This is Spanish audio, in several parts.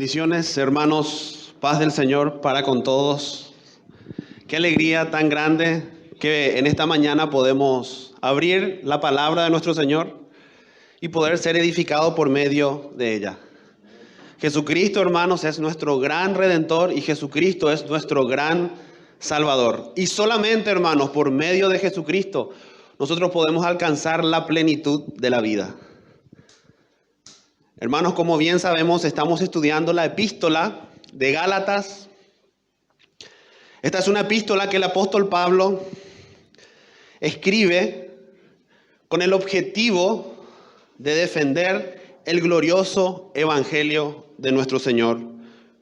Bendiciones, hermanos, paz del Señor para con todos. Qué alegría tan grande que en esta mañana podemos abrir la palabra de nuestro Señor y poder ser edificados por medio de ella. Jesucristo, hermanos, es nuestro gran Redentor y Jesucristo es nuestro gran Salvador. Y solamente, hermanos, por medio de Jesucristo, nosotros podemos alcanzar la plenitud de la vida. Hermanos, como bien sabemos, estamos estudiando la epístola de Gálatas. Esta es una epístola que el apóstol Pablo escribe con el objetivo de defender el glorioso evangelio de nuestro Señor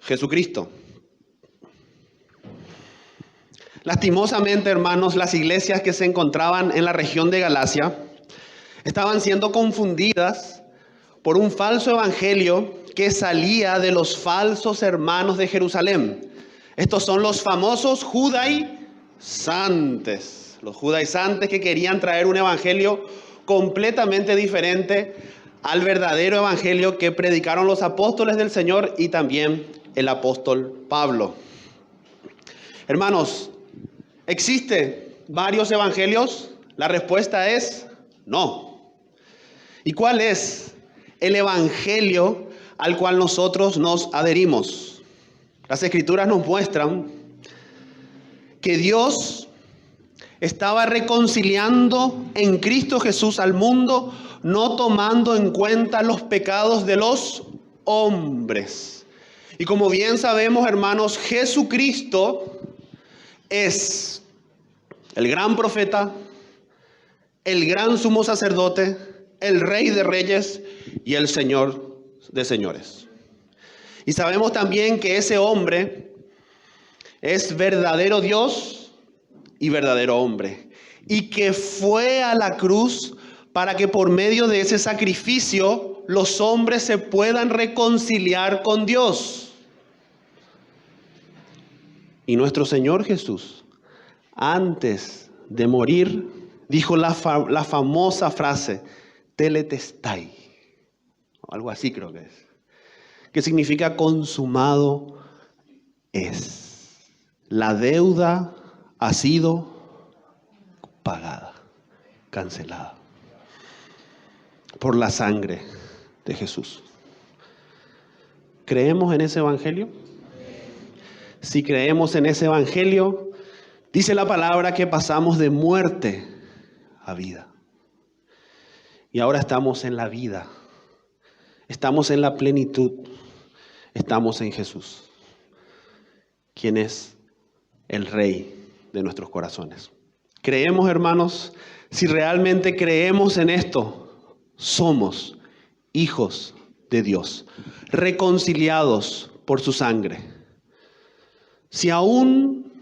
Jesucristo. Lastimosamente, hermanos, las iglesias que se encontraban en la región de Galacia estaban siendo confundidas por un falso evangelio que salía de los falsos hermanos de Jerusalén. Estos son los famosos judaizantes. Los judaizantes que querían traer un evangelio completamente diferente al verdadero evangelio que predicaron los apóstoles del Señor y también el apóstol Pablo. Hermanos, ¿existen varios evangelios? La respuesta es no. ¿Y cuál es el evangelio al cual nosotros nos adherimos? Las escrituras nos muestran que Dios estaba reconciliando en Cristo Jesús al mundo, no tomando en cuenta los pecados de los hombres. Y como bien sabemos, hermanos, Jesucristo es el gran profeta, el gran sumo sacerdote, el Rey de Reyes y el Señor de Señores. Y sabemos también que ese hombre es verdadero Dios y verdadero hombre. Y que fue a la cruz para que por medio de ese sacrificio los hombres se puedan reconciliar con Dios. Y nuestro Señor Jesús, antes de morir, dijo la famosa frase, tetelestai, algo así creo que significa consumado es. La deuda ha sido pagada, cancelada por la sangre de Jesús. ¿Creemos en ese evangelio? Si creemos en ese evangelio, dice la palabra que pasamos de muerte a vida. Y ahora estamos en la vida, estamos en la plenitud, estamos en Jesús, quien es el Rey de nuestros corazones. Creemos, hermanos, si realmente creemos en esto, somos hijos de Dios, reconciliados por su sangre. Si aún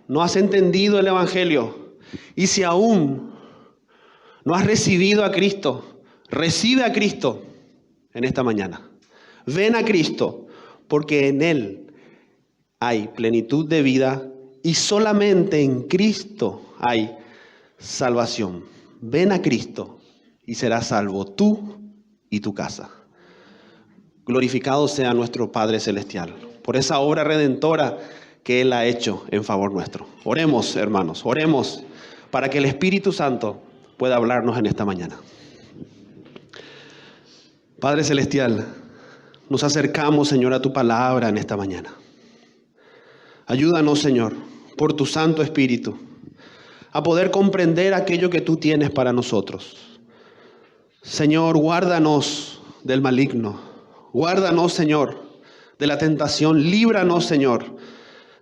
no has entendido el evangelio y si aún no has recibido a Cristo, recibe a Cristo en esta mañana. Ven a Cristo, porque en Él hay plenitud de vida y solamente en Cristo hay salvación. Ven a Cristo y serás salvo tú y tu casa. Glorificado sea nuestro Padre Celestial por esa obra redentora que Él ha hecho en favor nuestro. Oremos, hermanos, oremos para que el Espíritu Santo pueda hablarnos en esta mañana. Padre Celestial, nos acercamos, Señor, a tu palabra en esta mañana. Ayúdanos, Señor, por tu Santo Espíritu, a poder comprender aquello que tú tienes para nosotros. Señor, guárdanos del maligno. Guárdanos, Señor, de la tentación. Líbranos, Señor,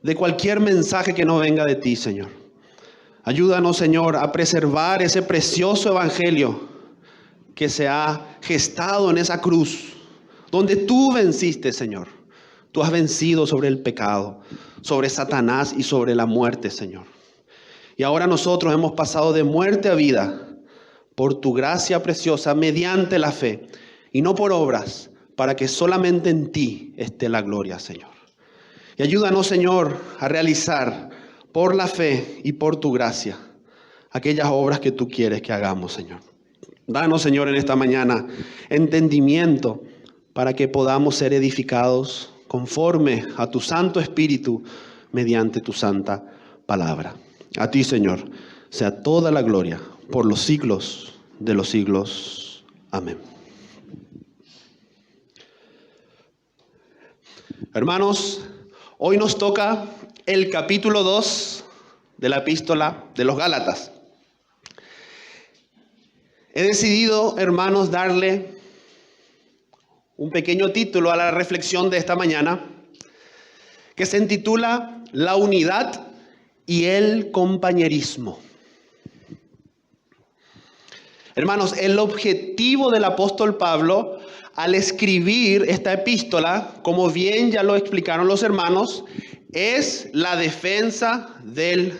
de cualquier mensaje que no venga de ti, Señor. Ayúdanos, Señor, a preservar ese precioso evangelio que se ha gestado en esa cruz, donde tú venciste, Señor. Tú has vencido sobre el pecado, sobre Satanás y sobre la muerte, Señor. Y ahora nosotros hemos pasado de muerte a vida por tu gracia preciosa mediante la fe y no por obras, para que solamente en ti esté la gloria, Señor. Y ayúdanos, Señor, a realizar por la fe y por tu gracia aquellas obras que tú quieres que hagamos, Señor. Danos, Señor, en esta mañana entendimiento para que podamos ser edificados conforme a tu Santo Espíritu mediante tu santa palabra. A ti, Señor, sea toda la gloria por los siglos de los siglos. Amén. Hermanos, hoy nos toca el capítulo 2 de la epístola de los Gálatas. He decidido, hermanos, darle un pequeño título a la reflexión de esta mañana, que se intitula La unidad y el compañerismo. Hermanos, el objetivo del apóstol Pablo al escribir esta epístola, como bien ya lo explicaron los hermanos, es la defensa del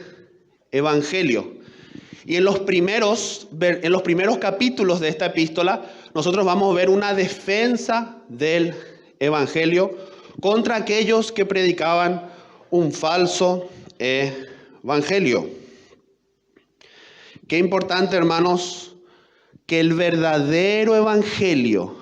evangelio. Y en los primeros capítulos de esta epístola, nosotros vamos a ver una defensa del evangelio contra aquellos que predicaban un falso evangelio. Qué importante, hermanos, que el verdadero evangelio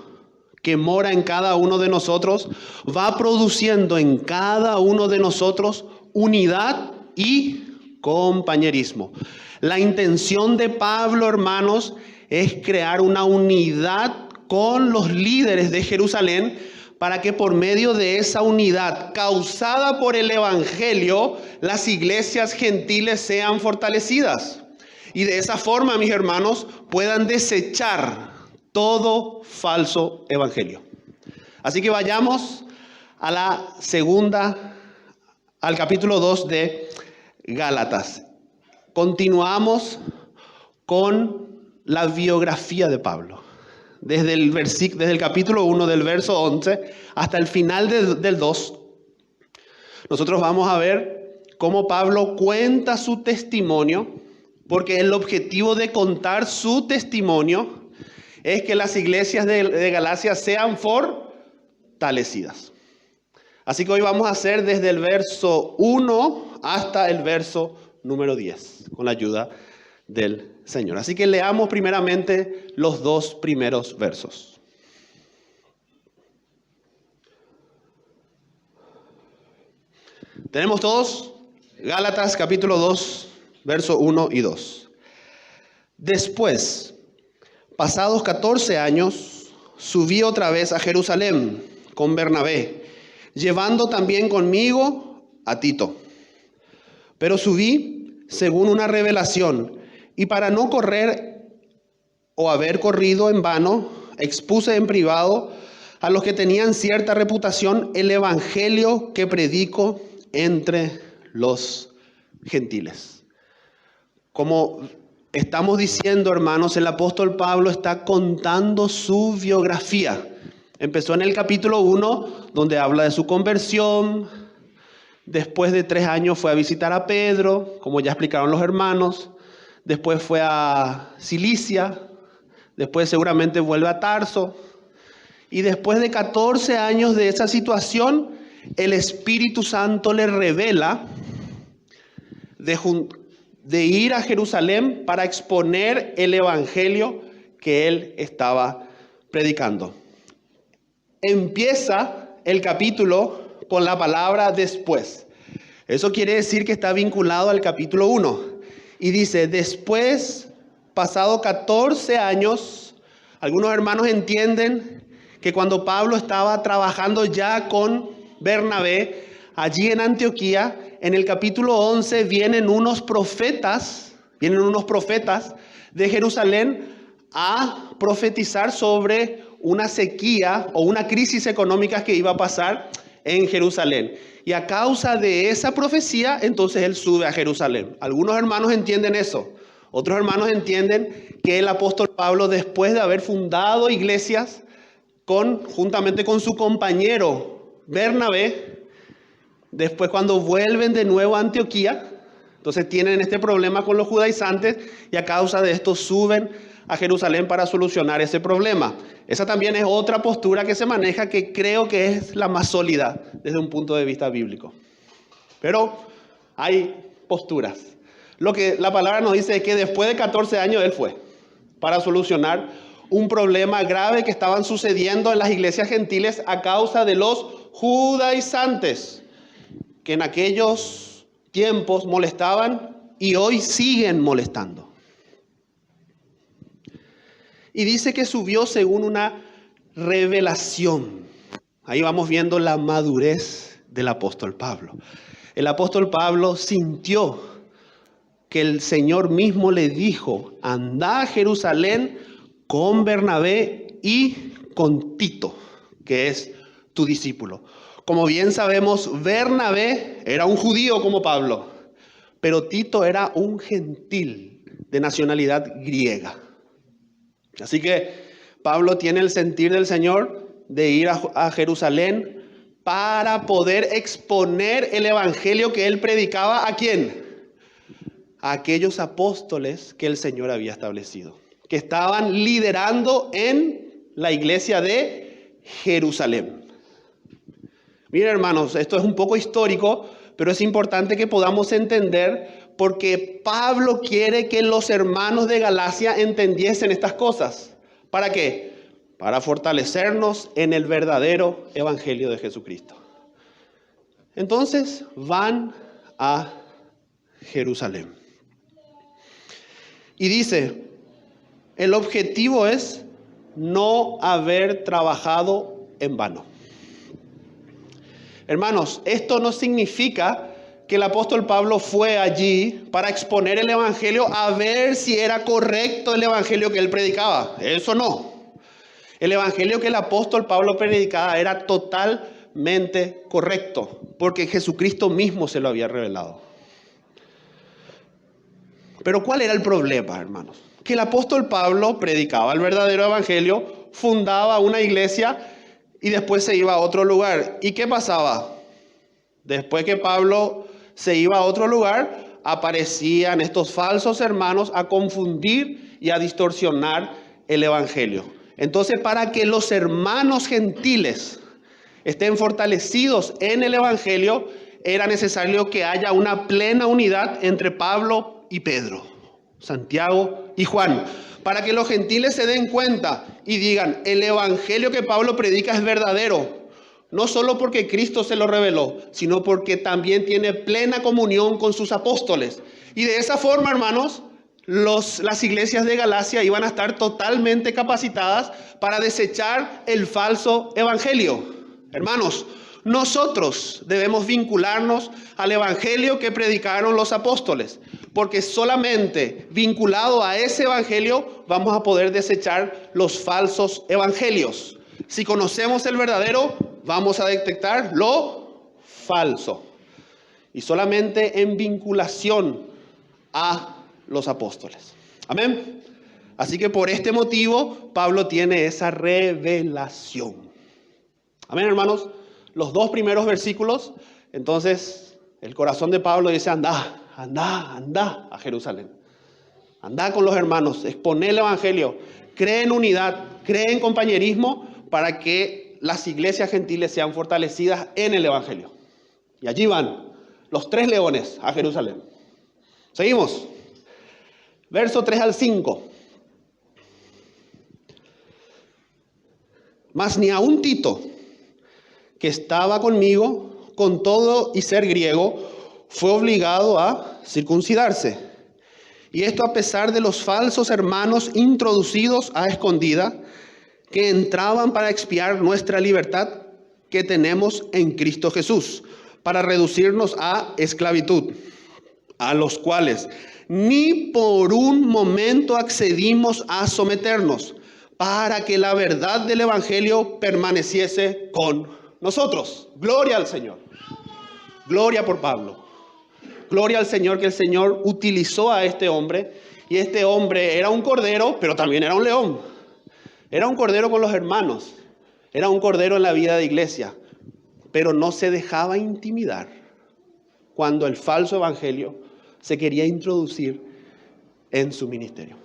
que mora en cada uno de nosotros va produciendo en cada uno de nosotros unidad y compañerismo. La intención de Pablo, hermanos, es crear una unidad con los líderes de Jerusalén para que por medio de esa unidad causada por el evangelio, las iglesias gentiles sean fortalecidas. Y de esa forma, mis hermanos, puedan desechar todo falso evangelio. Así que vayamos a al capítulo 2 de Gálatas. Continuamos con la biografía de Pablo. Desde el capítulo 1 del verso 11 hasta el final del 2, nosotros vamos a ver cómo Pablo cuenta su testimonio, porque el objetivo de contar su testimonio es que las iglesias de Galacia sean fortalecidas. Así que hoy vamos a hacer desde el verso 1 hasta el verso número 10, con la ayuda del Señor. Así que leamos primeramente los dos primeros versos. ¿Tenemos todos? Gálatas capítulo 2, verso 1 y 2. Después, pasados 14 años, subí otra vez a Jerusalén con Bernabé, llevando también conmigo a Tito. Pero subí según una revelación, y para no correr o haber corrido en vano, expuse en privado a los que tenían cierta reputación el evangelio que predico entre los gentiles. Como estamos diciendo, hermanos, el apóstol Pablo está contando su biografía. Empezó en el capítulo 1, donde habla de su conversión. Después de 3 años fue a visitar a Pedro, como ya explicaron los hermanos. Después fue a Cilicia. Después seguramente vuelve a Tarso. Y después de 14 años de esa situación, el Espíritu Santo le revela de ir a Jerusalén para exponer el evangelio que él estaba predicando. Empieza el capítulo con la palabra después. Eso quiere decir que está vinculado al capítulo 1. Y dice, después, pasado 14 años, algunos hermanos entienden que cuando Pablo estaba trabajando ya con Bernabé, allí en Antioquía, en el capítulo 11 vienen unos profetas de Jerusalén a profetizar sobre una sequía o una crisis económica que iba a pasar en Jerusalén. Y a causa de esa profecía, entonces él sube a Jerusalén. Algunos hermanos entienden eso. Otros hermanos entienden que el apóstol Pablo, después de haber fundado iglesias, juntamente con su compañero Bernabé, después cuando vuelven de nuevo a Antioquía, entonces tienen este problema con los judaizantes y a causa de esto suben a Jerusalén para solucionar ese problema. Esa también es otra postura que se maneja, que creo que es la más sólida desde un punto de vista bíblico. Pero hay posturas. Lo que la palabra nos dice es que después de 14 años él fue para solucionar un problema grave que estaban sucediendo en las iglesias gentiles a causa de los judaizantes, que en aquellos tiempos molestaban y hoy siguen molestando. Y dice que subió según una revelación. Ahí vamos viendo la madurez del apóstol Pablo. El apóstol Pablo sintió que el Señor mismo le dijo: anda a Jerusalén con Bernabé y con Tito, que es tu discípulo. Como bien sabemos, Bernabé era un judío como Pablo, pero Tito era un gentil de nacionalidad griega. Así que Pablo tiene el sentir del Señor de ir a Jerusalén para poder exponer el evangelio que él predicaba. ¿A quién? A aquellos apóstoles que el Señor había establecido, que estaban liderando en la iglesia de Jerusalén. Miren, hermanos, esto es un poco histórico, pero es importante que podamos entender, porque Pablo quiere que los hermanos de Galacia entendiesen estas cosas. ¿Para qué? Para fortalecernos en el verdadero evangelio de Jesucristo. Entonces van a Jerusalén. Y dice, el objetivo es no haber trabajado en vano. Hermanos, esto no significa que el apóstol Pablo fue allí para exponer el evangelio a ver si era correcto el evangelio que él predicaba. Eso no. El evangelio que el apóstol Pablo predicaba era totalmente correcto, porque Jesucristo mismo se lo había revelado. Pero ¿cuál era el problema, hermanos? Que el apóstol Pablo predicaba el verdadero evangelio, fundaba una iglesia y después se iba a otro lugar. ¿Y qué pasaba? Después que Pablo se iba a otro lugar, aparecían estos falsos hermanos a confundir y a distorsionar el evangelio. Entonces, para que los hermanos gentiles estén fortalecidos en el evangelio, era necesario que haya una plena unidad entre Pablo y Pedro, Santiago y Juan, para que los gentiles se den cuenta y digan: el evangelio que Pablo predica es verdadero, no solo porque Cristo se lo reveló, sino porque también tiene plena comunión con sus apóstoles. Y de esa forma, hermanos, las iglesias de Galacia iban a estar totalmente capacitadas para desechar el falso evangelio. Hermanos, nosotros debemos vincularnos al evangelio que predicaron los apóstoles, porque solamente vinculado a ese evangelio vamos a poder desechar los falsos evangelios. Si conocemos el verdadero, vamos a detectar lo falso. Y solamente en vinculación a los apóstoles. Amén. Así que por este motivo Pablo tiene esa revelación. Amén, hermanos. Los dos primeros versículos, entonces el corazón de Pablo dice: anda a Jerusalén. Anda con los hermanos, exponé el evangelio, cree en unidad, cree en compañerismo, para que las iglesias gentiles sean fortalecidas en el evangelio. Y allí van los 3 leones a Jerusalén. Seguimos. Verso 3 al 5. Mas ni aun Tito, que estaba conmigo, con todo y ser griego, fue obligado a circuncidarse. Y esto a pesar de los falsos hermanos introducidos a escondida, que entraban para expiar nuestra libertad que tenemos en Cristo Jesús, para reducirnos a esclavitud, a los cuales ni por un momento accedimos a someternos, para que la verdad del evangelio permaneciese con nosotros. Gloria al Señor. Gloria por Pablo. Gloria al Señor, que el Señor utilizó a este hombre. Y este hombre era un cordero, pero también era un león. Era un cordero con los hermanos. Era un cordero en la vida de iglesia. Pero no se dejaba intimidar cuando el falso evangelio se quería introducir en su ministerio.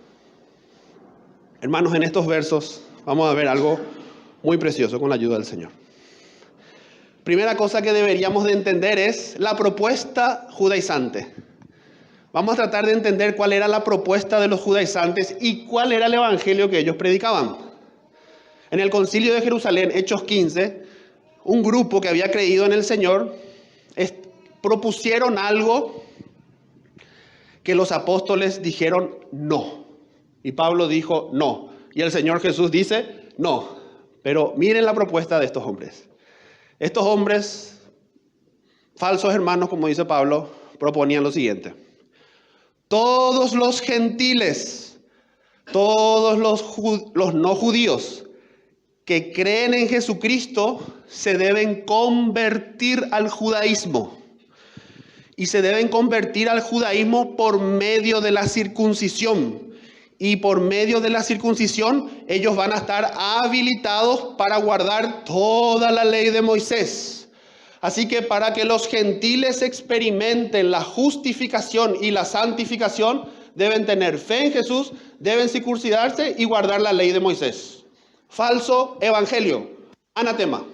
Hermanos, en estos versos vamos a ver algo muy precioso con la ayuda del Señor. Primera cosa que deberíamos de entender es la propuesta judaizante. Vamos a tratar de entender cuál era la propuesta de los judaizantes y cuál era el evangelio que ellos predicaban. En el concilio de Jerusalén, Hechos 15, un grupo que había creído en el Señor propusieron algo que los apóstoles dijeron no. Y Pablo dijo no. Y el Señor Jesús dice no. Pero miren la propuesta de estos hombres. Estos hombres, falsos hermanos, como dice Pablo, proponían lo siguiente. Todos los gentiles, todos los no judíos que creen en Jesucristo se deben convertir al judaísmo. Y se deben convertir al judaísmo por medio de la circuncisión. Y por medio de la circuncisión ellos van a estar habilitados para guardar toda la ley de Moisés. Así que para que los gentiles experimenten la justificación y la santificación, deben tener fe en Jesús, deben circuncidarse y guardar la ley de Moisés. Falso evangelio. Anatema.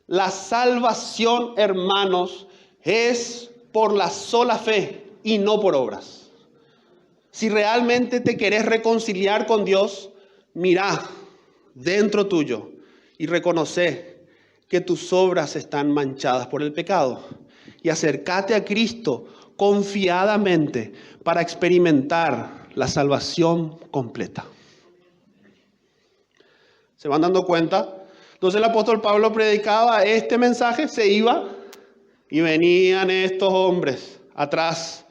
La salvación, hermanos, es por la sola fe y no por obras. Si realmente te querés reconciliar con Dios, mirá dentro tuyo y reconoce que tus obras están manchadas por el pecado. Y acércate a Cristo confiadamente para experimentar la salvación completa. ¿Se van dando cuenta? Entonces el apóstol Pablo predicaba este mensaje, se iba y venían estos hombres atrás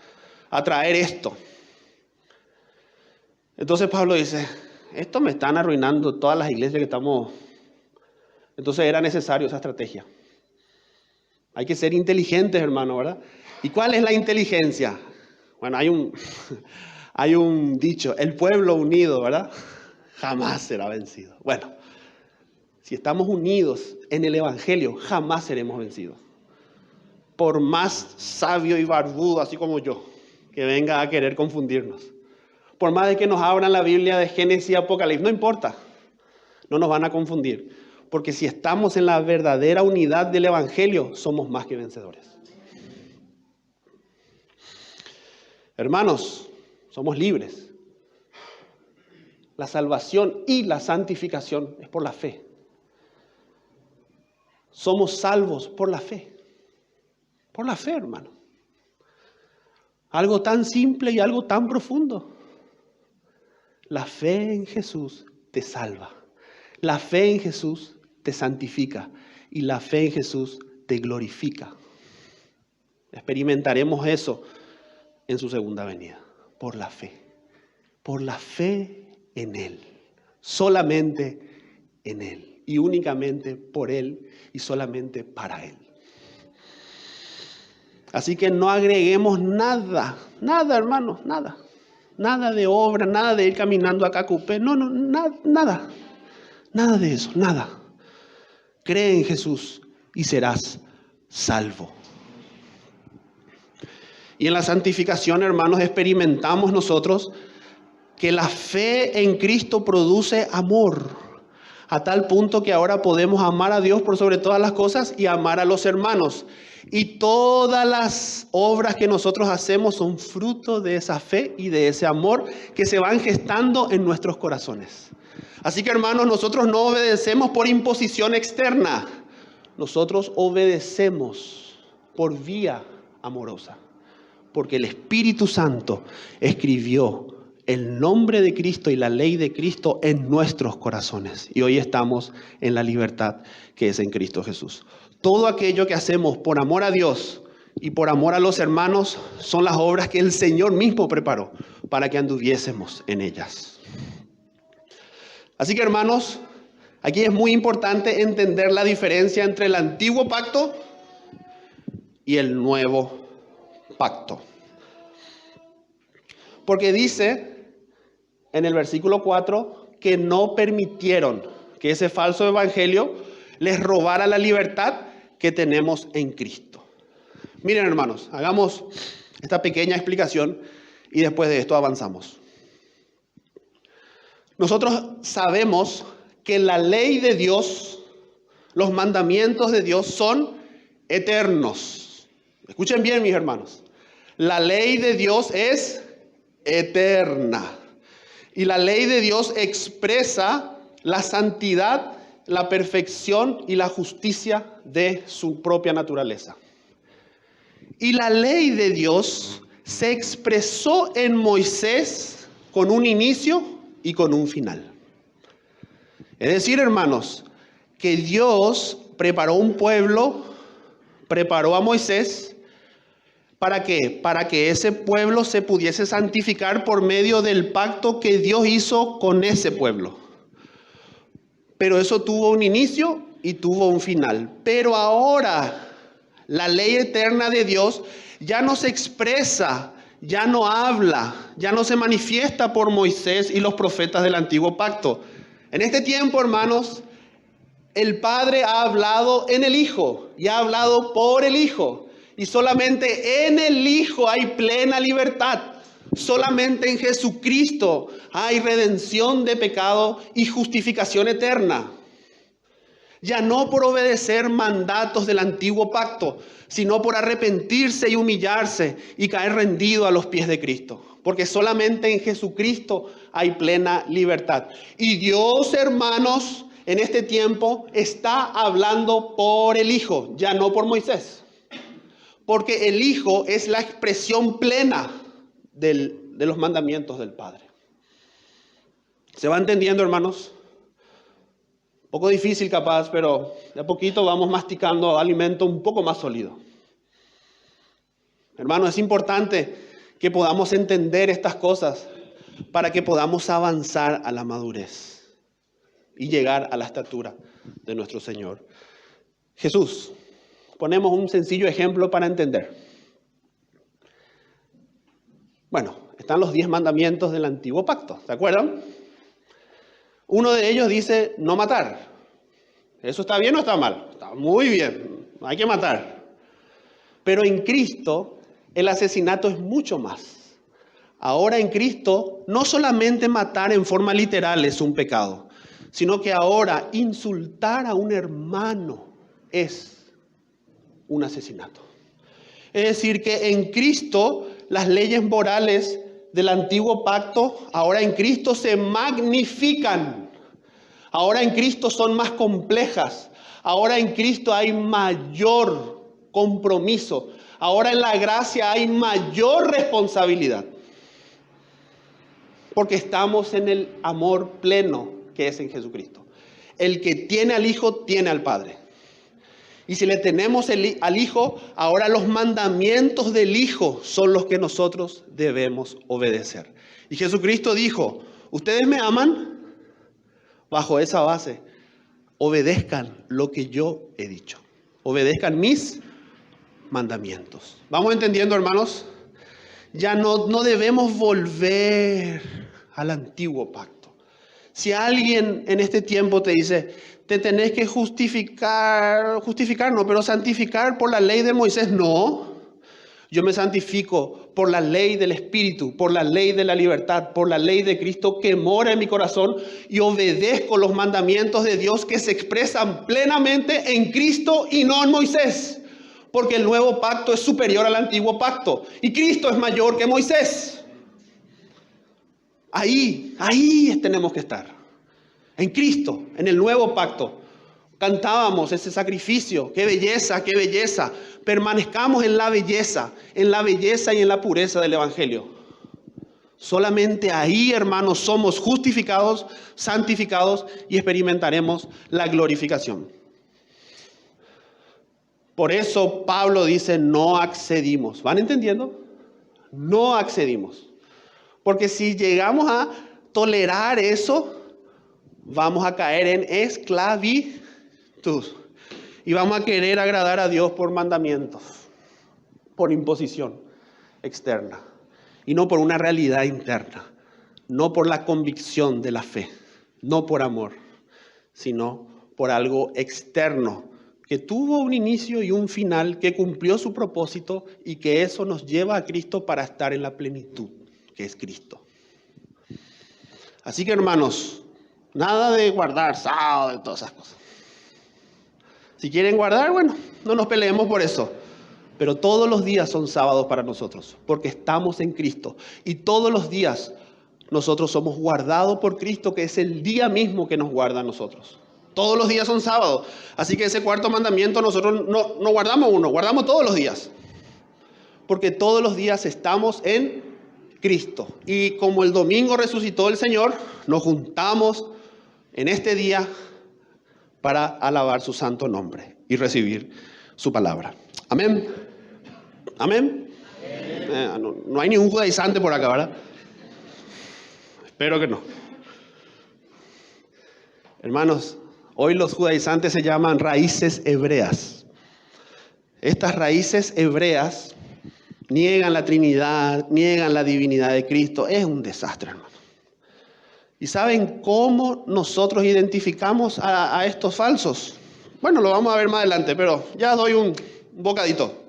a traer esto. Entonces Pablo dice, esto me están arruinando todas las iglesias que estamos. Entonces era necesario esa estrategia. Hay que ser inteligentes, hermano, ¿verdad? ¿Y cuál es la inteligencia? Bueno, hay un dicho, el pueblo unido, ¿verdad? Jamás será vencido. Bueno, si estamos unidos en el evangelio, jamás seremos vencidos. Por más sabio y barbudo, así como yo, que venga a querer confundirnos. Por más de que nos abran la Biblia de Génesis y Apocalipsis, no importa, no nos van a confundir. Porque si estamos en la verdadera unidad del evangelio, somos más que vencedores. Hermanos, somos libres. La salvación y la santificación es por la fe. Somos salvos por la fe. Por la fe, hermano. Algo tan simple y algo tan profundo. La fe en Jesús te salva. La fe en Jesús te santifica. Y la fe en Jesús te glorifica. Experimentaremos eso en su segunda venida. Por la fe. Por la fe en Él. Solamente en Él. Y únicamente por Él y solamente para Él. Así que no agreguemos nada, hermanos, nada. Nada de obra, nada de ir caminando acá a Cupé. No, nada. Nada de eso, nada. Cree en Jesús y serás salvo. Y en la santificación, hermanos, experimentamos nosotros que la fe en Cristo produce amor. A tal punto que ahora podemos amar a Dios por sobre todas las cosas y amar a los hermanos. Y todas las obras que nosotros hacemos son fruto de esa fe y de ese amor que se van gestando en nuestros corazones. Así que, hermanos, nosotros no obedecemos por imposición externa. Nosotros obedecemos por vía amorosa. Porque el Espíritu Santo escribió el nombre de Cristo y la ley de Cristo en nuestros corazones. Y hoy estamos en la libertad que es en Cristo Jesús. Todo aquello que hacemos por amor a Dios y por amor a los hermanos son las obras que el Señor mismo preparó para que anduviésemos en ellas. Así que, hermanos, aquí es muy importante entender la diferencia entre el antiguo pacto y el nuevo pacto. Porque dice en el versículo 4 que no permitieron que ese falso evangelio les robara la libertad que tenemos en Cristo. Miren, hermanos, hagamos esta pequeña explicación y después de esto avanzamos. Nosotros sabemos que la ley de Dios, los mandamientos de Dios son eternos. Escuchen bien, mis hermanos. La ley de Dios es eterna. Y la ley de Dios expresa la santidad, la perfección y la justicia de su propia naturaleza. Y la ley de Dios se expresó en Moisés con un inicio y con un final. Es decir, hermanos, que Dios preparó un pueblo, preparó a Moisés. ¿Para qué? Para que ese pueblo se pudiese santificar por medio del pacto que Dios hizo con ese pueblo. Pero eso tuvo un inicio y tuvo un final. Pero ahora la ley eterna de Dios ya no se expresa, ya no habla, ya no se manifiesta por Moisés y los profetas del antiguo pacto. En este tiempo, hermanos, el Padre ha hablado en el Hijo y ha hablado por el Hijo. Y solamente en el Hijo hay plena libertad. Solamente en Jesucristo hay redención de pecado y justificación eterna. Ya no por obedecer mandatos del antiguo pacto, sino por arrepentirse y humillarse y caer rendido a los pies de Cristo. Porque solamente en Jesucristo hay plena libertad. Y Dios, hermanos, en este tiempo está hablando por el Hijo, ya no por Moisés. Porque el Hijo es la expresión plena de los mandamientos del Padre. ¿Se va entendiendo, hermanos? Un poco difícil capaz, pero de a poquito vamos masticando alimento un poco más sólido. Hermanos, es importante que podamos entender estas cosas para que podamos avanzar a la madurez y llegar a la estatura de nuestro Señor. Jesús. Ponemos un sencillo ejemplo para entender. Bueno, están los 10 mandamientos del antiguo pacto, ¿se acuerdan? Uno de ellos dice no matar. ¿Eso está bien o está mal? Está muy bien, hay que matar. Pero en Cristo el asesinato es mucho más. Ahora en Cristo no solamente matar en forma literal es un pecado, sino que ahora insultar a un hermano es un asesinato. Es decir, que en Cristo las leyes morales del antiguo pacto, ahora en Cristo se magnifican. Ahora en Cristo son más complejas. Ahora en Cristo hay mayor compromiso. Ahora en la gracia hay mayor responsabilidad. Porque estamos en el amor pleno que es en Jesucristo. El que tiene al Hijo, tiene al Padre. Y si le tenemos al Hijo, ahora los mandamientos del Hijo son los que nosotros debemos obedecer. Y Jesucristo dijo, ¿ustedes me aman? Bajo esa base, obedezcan lo que yo he dicho. Obedezcan mis mandamientos. ¿Vamos entendiendo, hermanos? Ya no debemos volver al antiguo pacto. Si alguien en este tiempo te dice, te tenés que justificar no, pero santificar por la ley de Moisés, no. Yo me santifico por la ley del Espíritu, por la ley de la libertad, por la ley de Cristo que mora en mi corazón y obedezco los mandamientos de Dios que se expresan plenamente en Cristo y no en Moisés. Porque el nuevo pacto es superior al antiguo pacto y Cristo es mayor que Moisés. Ahí tenemos que estar. En Cristo, en el nuevo pacto. Cantábamos ese sacrificio. ¡Qué belleza, qué belleza! Permanezcamos en la belleza y en la pureza del Evangelio. Solamente ahí, hermanos, somos justificados, santificados y experimentaremos la glorificación. Por eso Pablo dice, no accedimos. ¿Van entendiendo? No accedimos. Porque si llegamos a tolerar eso, vamos a caer en esclavitud. Y vamos a querer agradar a Dios por mandamientos, por imposición externa. Y no por una realidad interna. No por la convicción de la fe. No por amor. Sino por algo externo. Que tuvo un inicio y un final, que cumplió su propósito y que eso nos lleva a Cristo para estar en la plenitud, que es Cristo. Así que, hermanos, nada de guardar sábado y todas esas cosas. Si quieren guardar, bueno, no nos peleemos por eso. Pero todos los días son sábados para nosotros, porque estamos en Cristo. Y todos los días nosotros somos guardados por Cristo, que es el día mismo que nos guarda a nosotros. Todos los días son sábados. Así que ese cuarto mandamiento nosotros no guardamos uno, guardamos todos los días. Porque todos los días estamos en Cristo. Y como el domingo resucitó el Señor, nos juntamos en este día para alabar su santo nombre y recibir su palabra. Amén. Amén. No hay ningún judaizante por acá, ¿verdad? Espero que no. Hermanos, hoy los judaizantes se llaman raíces hebreas. Estas raíces hebreas niegan la Trinidad, niegan la divinidad de Cristo. Es un desastre, hermano. ¿Y saben cómo nosotros identificamos a estos falsos? Bueno, lo vamos a ver más adelante, pero ya doy un bocadito.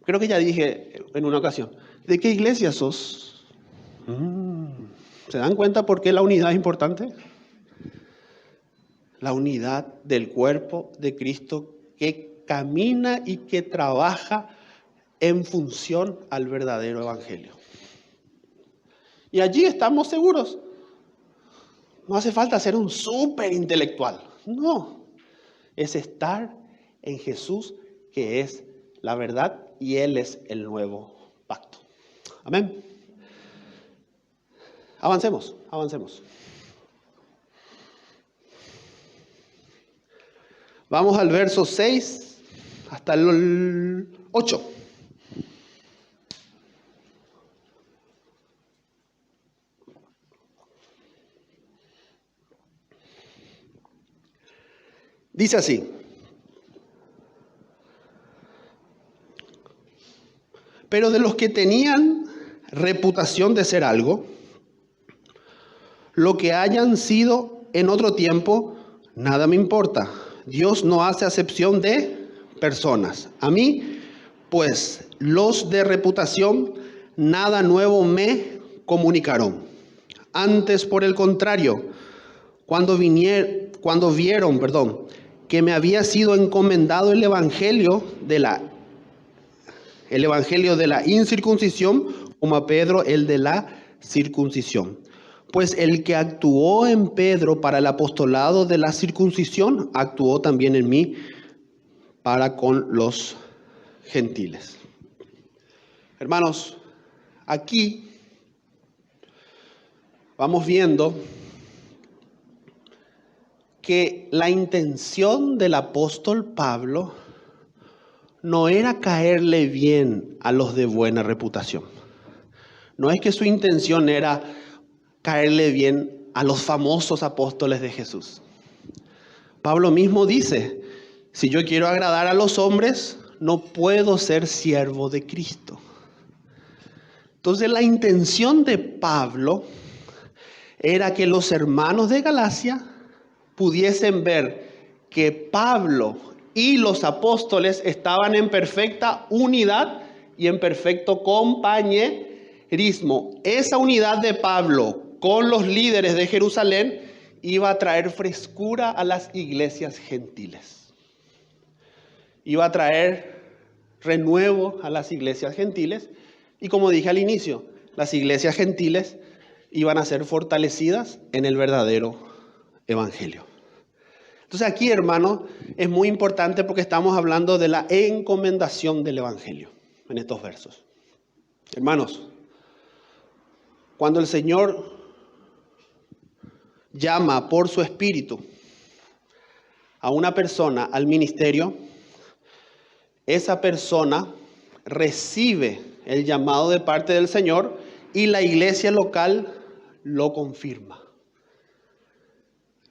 Creo que ya dije en una ocasión. ¿De qué iglesia sos? ¿Se dan cuenta por qué la unidad es importante? La unidad del cuerpo de Cristo que camina y que trabaja en función al verdadero evangelio. Y allí estamos seguros. No hace falta ser un súper intelectual. No. Es estar en Jesús, que es la verdad, y Él es el nuevo pacto. Amén. Avancemos. Vamos al verso 6 hasta el 8. Dice así: pero de los que tenían reputación de ser algo, lo que hayan sido en otro tiempo, nada me importa. Dios no hace acepción de personas. A mí, pues, los de reputación, nada nuevo me comunicaron. Antes, por el contrario, cuando vieron, que me había sido encomendado el evangelio de la incircuncisión, como a Pedro el de la circuncisión. Pues el que actuó en Pedro para el apostolado de la circuncisión, actuó también en mí para con los gentiles. Hermanos, aquí vamos viendo que la intención del apóstol Pablo no era caerle bien a los de buena reputación. No es que su intención era caerle bien a los famosos apóstoles de Jesús. Pablo mismo dice: si yo quiero agradar a los hombres, no puedo ser siervo de Cristo. Entonces la intención de Pablo era que los hermanos de Galacia pudiesen ver que Pablo y los apóstoles estaban en perfecta unidad y en perfecto compañerismo. Esa unidad de Pablo con los líderes de Jerusalén iba a traer frescura a las iglesias gentiles. Iba a traer renuevo a las iglesias gentiles. Y como dije al inicio, las iglesias gentiles iban a ser fortalecidas en el verdadero evangelio. Entonces aquí, hermano, es muy importante porque estamos hablando de la encomendación del evangelio en estos versos. Hermanos, cuando el Señor llama por su espíritu a una persona al ministerio, esa persona recibe el llamado de parte del Señor y la iglesia local lo confirma.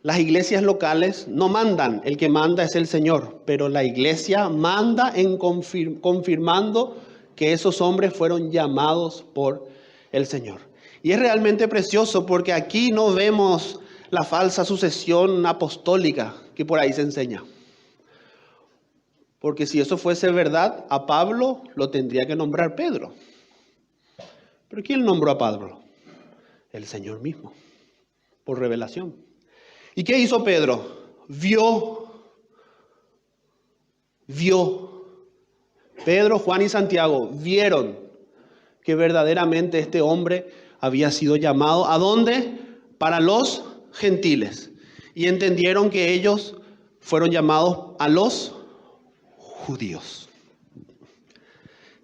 Las iglesias locales no mandan, el que manda es el Señor, pero la iglesia manda confirmando que esos hombres fueron llamados por el Señor. Y es realmente precioso porque aquí no vemos la falsa sucesión apostólica que por ahí se enseña. Porque si eso fuese verdad, a Pablo lo tendría que nombrar Pedro. ¿Pero quién nombró a Pablo? El Señor mismo, por revelación. ¿Y qué hizo Pedro? Vio Pedro, Juan y Santiago vieron que verdaderamente este hombre había sido llamado, ¿a dónde? Para los gentiles. Y entendieron que ellos fueron llamados a los judíos.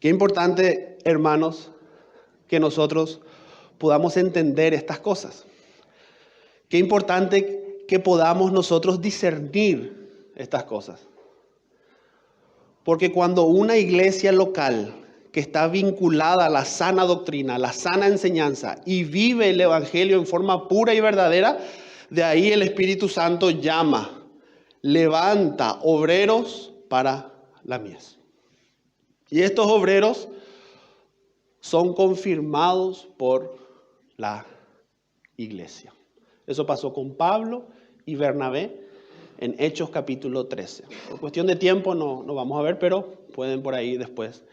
Qué importante, hermanos, que nosotros podamos entender estas cosas. Qué importante que podamos nosotros discernir estas cosas. Porque cuando una iglesia local que está vinculada a la sana doctrina, a la sana enseñanza y vive el evangelio en forma pura y verdadera, de ahí el Espíritu Santo llama, levanta obreros para la mies. Y estos obreros son confirmados por la iglesia. Eso pasó con Pablo y Bernabé en Hechos capítulo 13. Por cuestión de tiempo no vamos a ver, pero pueden por ahí después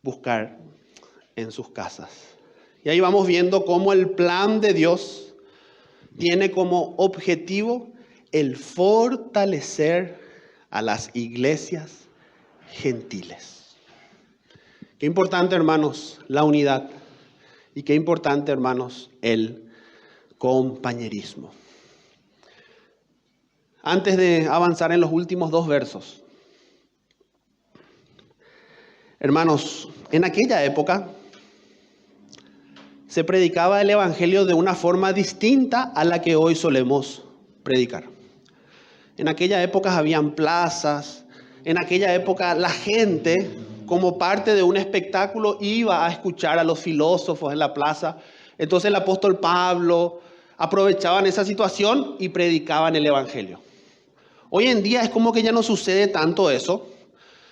buscar en sus casas. Y ahí vamos viendo cómo el plan de Dios tiene como objetivo el fortalecer a las iglesias gentiles. Qué importante, hermanos, la unidad. Y qué importante, hermanos, el compañerismo. Antes de avanzar en los últimos 2 versos. Hermanos, en aquella época se predicaba el evangelio de una forma distinta a la que hoy solemos predicar. En aquella época habían plazas, en aquella época la gente, como parte de un espectáculo, iba a escuchar a los filósofos en la plaza. Entonces el apóstol Pablo aprovechaban esa situación y predicaban el evangelio. Hoy en día es como que ya no sucede tanto eso,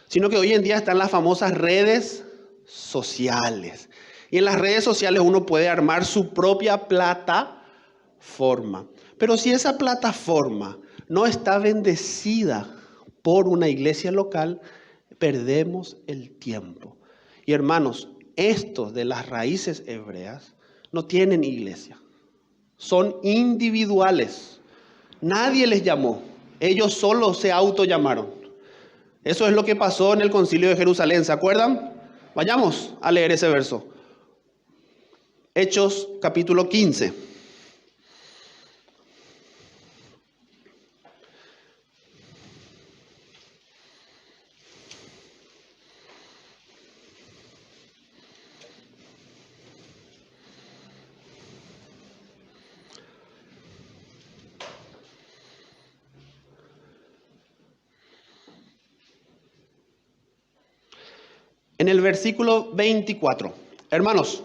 sino que hoy en día están las famosas redes sociales. Y en las redes sociales uno puede armar su propia plataforma. Pero si esa plataforma no está bendecida por una iglesia local, perdemos el tiempo. Y hermanos, estos de las raíces hebreas no tienen iglesia. Son individuales. Nadie les llamó. Ellos solo se autollamaron. Eso es lo que pasó en el Concilio de Jerusalén. ¿Se acuerdan? Vayamos a leer ese verso. Hechos capítulo 15. En el versículo 24. Hermanos,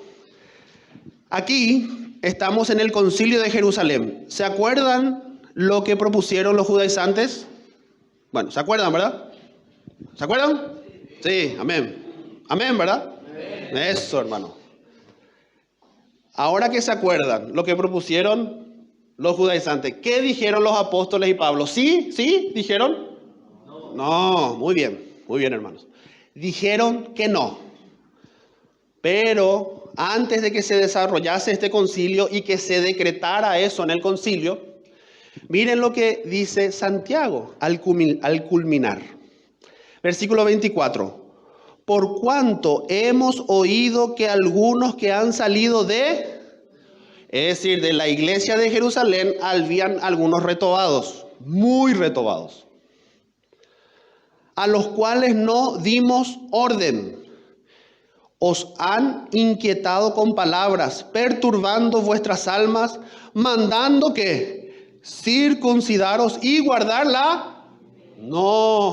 aquí estamos en el Concilio de Jerusalén. ¿Se acuerdan lo que propusieron los judaizantes? Bueno, ¿se acuerdan, verdad? ¿Se acuerdan? Sí, amén. Amén, ¿verdad? Amén. Eso, hermano. Ahora que se acuerdan lo que propusieron los judaizantes, ¿qué dijeron los apóstoles y Pablo? ¿Sí? ¿Sí? ¿Dijeron? No, muy bien, hermanos. Dijeron que no. Pero antes de que se desarrollase este concilio y que se decretara eso en el concilio, miren lo que dice Santiago al culminar. Versículo 24. Por cuanto hemos oído que algunos que han salido de la iglesia de Jerusalén, habían algunos retobados, muy retobados, a los cuales no dimos orden. Os han inquietado con palabras, perturbando vuestras almas, mandando que circuncidaros y guardarla. No.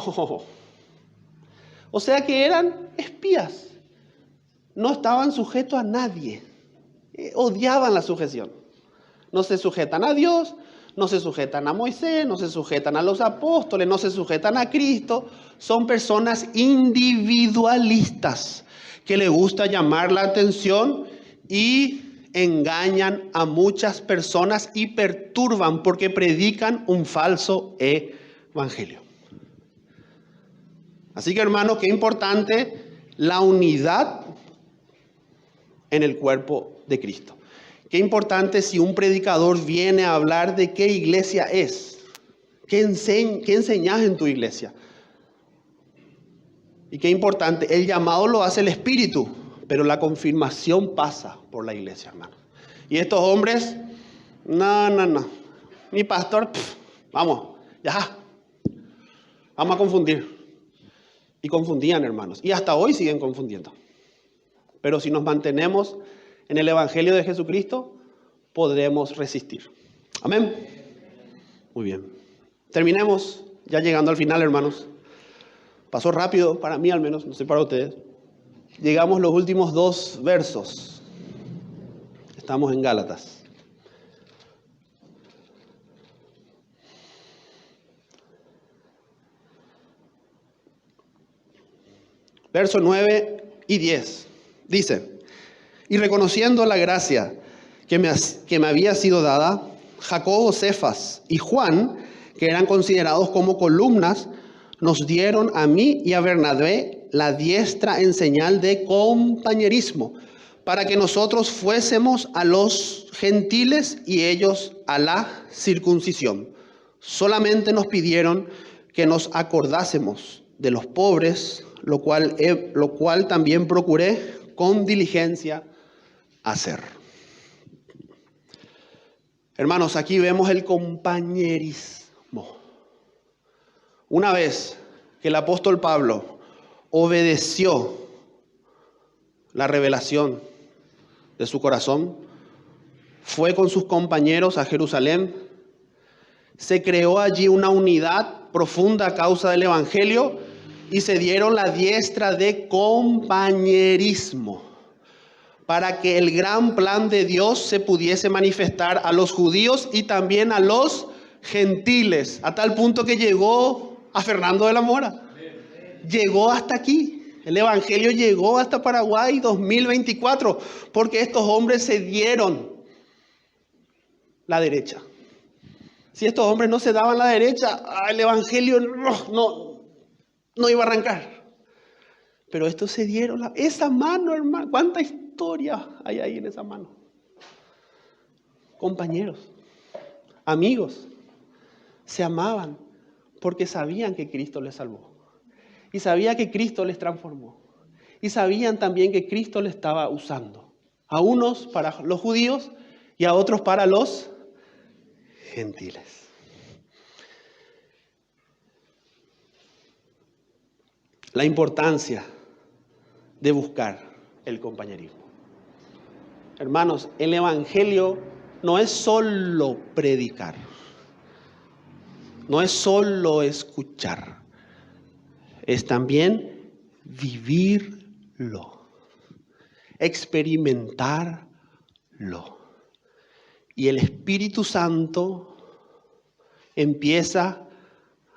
O sea que eran espías. No estaban sujetos a nadie. Odiaban la sujeción. No se sujetan a Dios, no se sujetan a Moisés, no se sujetan a los apóstoles, no se sujetan a Cristo. Son personas individualistas que le gusta llamar la atención y engañan a muchas personas y perturban porque predican un falso evangelio. Así que, hermanos, qué importante la unidad en el cuerpo de Cristo. Qué importante si un predicador viene a hablar de qué iglesia es, qué enseñas en tu iglesia. Y qué importante, el llamado lo hace el Espíritu, pero la confirmación pasa por la iglesia, hermano. Y estos hombres, no. Mi pastor, vamos, ya. Vamos a confundir. Y confundían, hermanos. Y hasta hoy siguen confundiendo. Pero si nos mantenemos en el Evangelio de Jesucristo, podremos resistir. Amén. Muy bien. Terminemos ya llegando al final, hermanos. Pasó rápido, para mí al menos, no sé para ustedes. Llegamos los últimos 2 versos. Estamos en Gálatas. Versos 9 y 10. Dice: y reconociendo la gracia que me había sido dada, Jacobo, Cefas y Juan, que eran considerados como columnas, nos dieron a mí y a Bernabé la diestra en señal de compañerismo, para que nosotros fuésemos a los gentiles y ellos a la circuncisión. Solamente nos pidieron que nos acordásemos de los pobres, lo cual también procuré con diligencia hacer. Hermanos, aquí vemos el compañerismo. Una vez que el apóstol Pablo obedeció la revelación de su corazón, fue con sus compañeros a Jerusalén, se creó allí una unidad profunda a causa del Evangelio y se dieron la diestra de compañerismo para que el gran plan de Dios se pudiese manifestar a los judíos y también a los gentiles, a tal punto que llegó a Fernando de la Mora. Llegó hasta aquí. El Evangelio llegó hasta Paraguay 2024, porque estos hombres se dieron la derecha. Si estos hombres no se daban la derecha, el Evangelio no iba a arrancar. Pero estos se dieron esa mano, hermano. ¿Cuánta historia hay ahí en esa mano? Compañeros, amigos, se amaban porque sabían que Cristo les salvó. Y sabía que Cristo les transformó. Y sabían también que Cristo les estaba usando. A unos para los judíos y a otros para los gentiles. La importancia de buscar el compañerismo. Hermanos, el Evangelio no es solo predicar. No es solo escuchar. Es también vivirlo, experimentarlo. Y el Espíritu Santo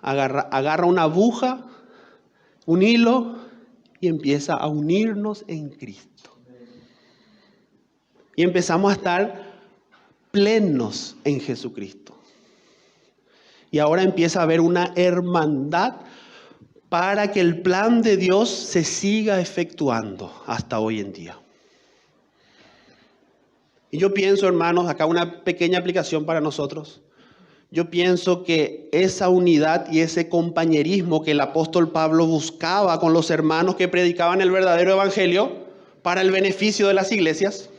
agarra una aguja, un hilo, y empieza a unirnos en Cristo. Y empezamos a estar plenos en Jesucristo. Y ahora empieza a haber una hermandad para que el plan de Dios se siga efectuando hasta hoy en día. Y yo pienso, hermanos, acá una pequeña aplicación para nosotros. Yo pienso que esa unidad y ese compañerismo que el apóstol Pablo buscaba con los hermanos que predicaban el verdadero evangelio para el beneficio de las iglesias,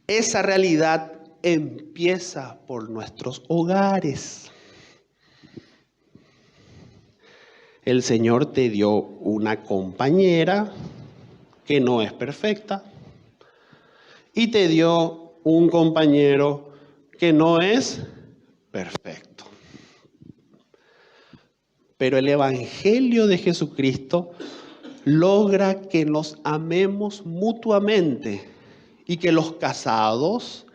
esa realidad empieza por nuestros hogares. El Señor te dio una compañera que no es perfecta y te dio un compañero que no es perfecto. Pero el Evangelio de Jesucristo logra que nos amemos mutuamente y que los casados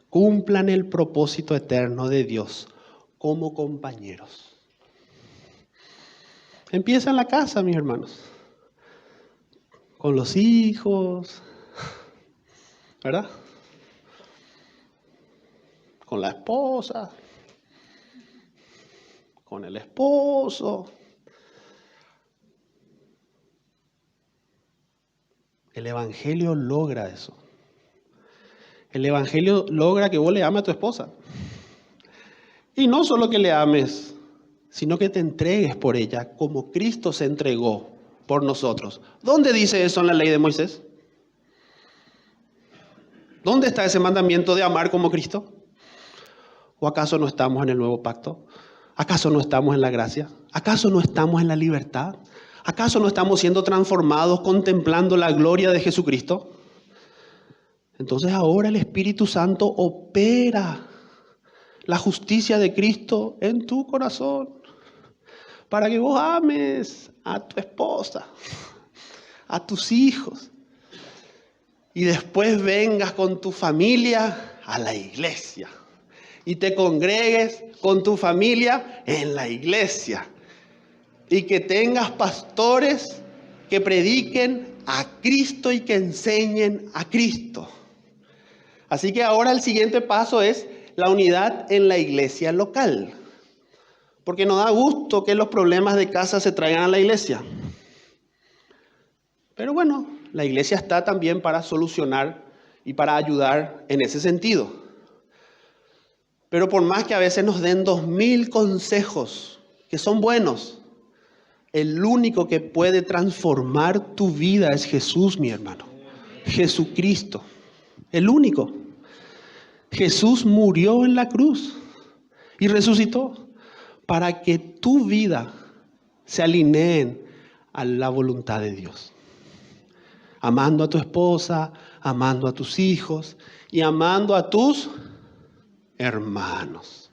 cumplan el propósito eterno de Dios como compañeros. Empieza en la casa, mis hermanos, con los hijos, ¿verdad? Con la esposa, con el esposo. El Evangelio logra eso. El Evangelio logra que vos le ames a tu esposa. Y no solo que le ames, sino que te entregues por ella como Cristo se entregó por nosotros. ¿Dónde dice eso en la ley de Moisés? ¿Dónde está ese mandamiento de amar como Cristo? ¿O acaso no estamos en el nuevo pacto? ¿Acaso no estamos en la gracia? ¿Acaso no estamos en la libertad? ¿Acaso no estamos siendo transformados contemplando la gloria de Jesucristo? Entonces ahora el Espíritu Santo opera la justicia de Cristo en tu corazón para que vos ames a tu esposa, a tus hijos, y después vengas con tu familia a la iglesia y te congregues con tu familia en la iglesia y que tengas pastores que prediquen a Cristo y que enseñen a Cristo. Así que ahora el siguiente paso es la unidad en la iglesia local. Porque nos da gusto que los problemas de casa se traigan a la iglesia. Pero bueno, la iglesia está también para solucionar y para ayudar en ese sentido. Pero por más que a veces nos den 2000 consejos que son buenos, el único que puede transformar tu vida es Jesús, mi hermano. Jesucristo. El único. Jesús murió en la cruz y resucitó para que tu vida se alinee a la voluntad de Dios. Amando a tu esposa, amando a tus hijos y amando a tus hermanos.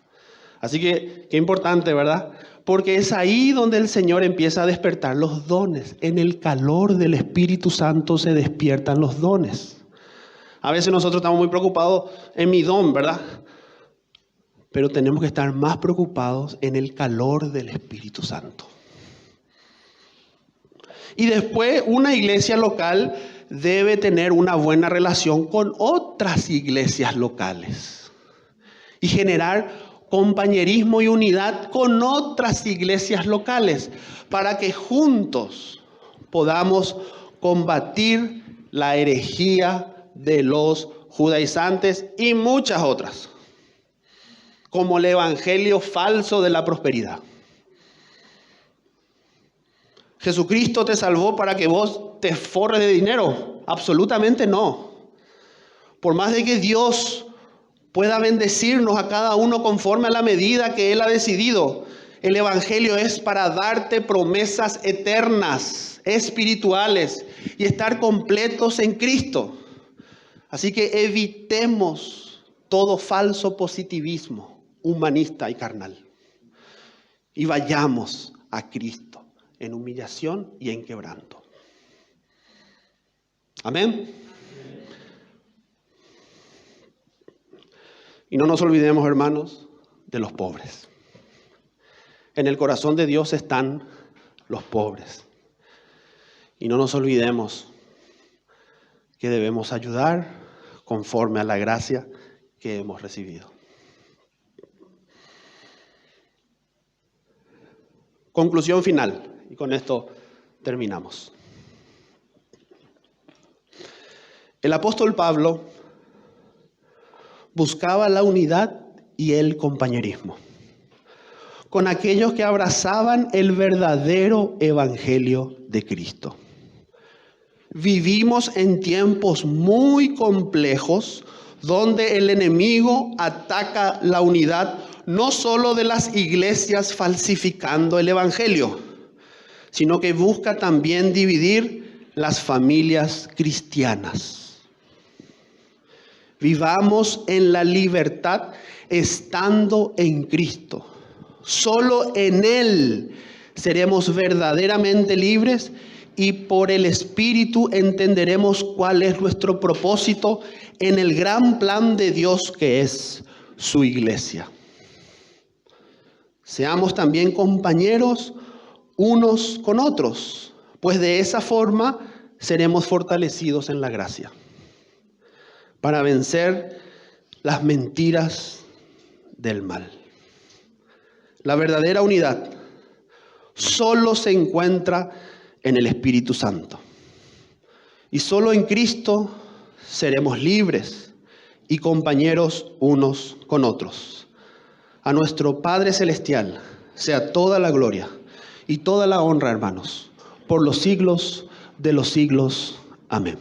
Así que, qué importante, ¿verdad? Porque es ahí donde el Señor empieza a despertar los dones. En el calor del Espíritu Santo se despiertan los dones. A veces nosotros estamos muy preocupados en mi don, ¿verdad? Pero tenemos que estar más preocupados en el calor del Espíritu Santo. Y después, una iglesia local debe tener una buena relación con otras iglesias locales y generar compañerismo y unidad con otras iglesias locales para que juntos podamos combatir la herejía de los judaizantes y muchas otras, como el evangelio falso de la prosperidad. ¿Jesucristo te salvó para que vos te forres de dinero? Absolutamente no. Por más de que Dios pueda bendecirnos a cada uno conforme a la medida que Él ha decidido, el evangelio es para darte promesas eternas, espirituales, y estar completos en Cristo. Así que evitemos todo falso positivismo humanista y carnal. Y vayamos a Cristo en humillación y en quebranto. Amén. Y no nos olvidemos, hermanos, de los pobres. En el corazón de Dios están los pobres. Y no nos olvidemos que debemos ayudar conforme a la gracia que hemos recibido. Conclusión final, y con esto terminamos. El apóstol Pablo buscaba la unidad y el compañerismo con aquellos que abrazaban el verdadero evangelio de Cristo. Vivimos en tiempos muy complejos donde el enemigo ataca la unidad no solo de las iglesias falsificando el evangelio, sino que busca también dividir las familias cristianas. Vivamos en la libertad estando en Cristo. Solo en Él seremos verdaderamente libres y por el Espíritu entenderemos cuál es nuestro propósito en el gran plan de Dios que es su iglesia. Seamos también compañeros unos con otros, pues de esa forma seremos fortalecidos en la gracia para vencer las mentiras del mal. La verdadera unidad solo se encuentra en el Espíritu Santo. Y solo en Cristo seremos libres y compañeros unos con otros. A nuestro Padre Celestial sea toda la gloria y toda la honra, hermanos, por los siglos de los siglos. Amén.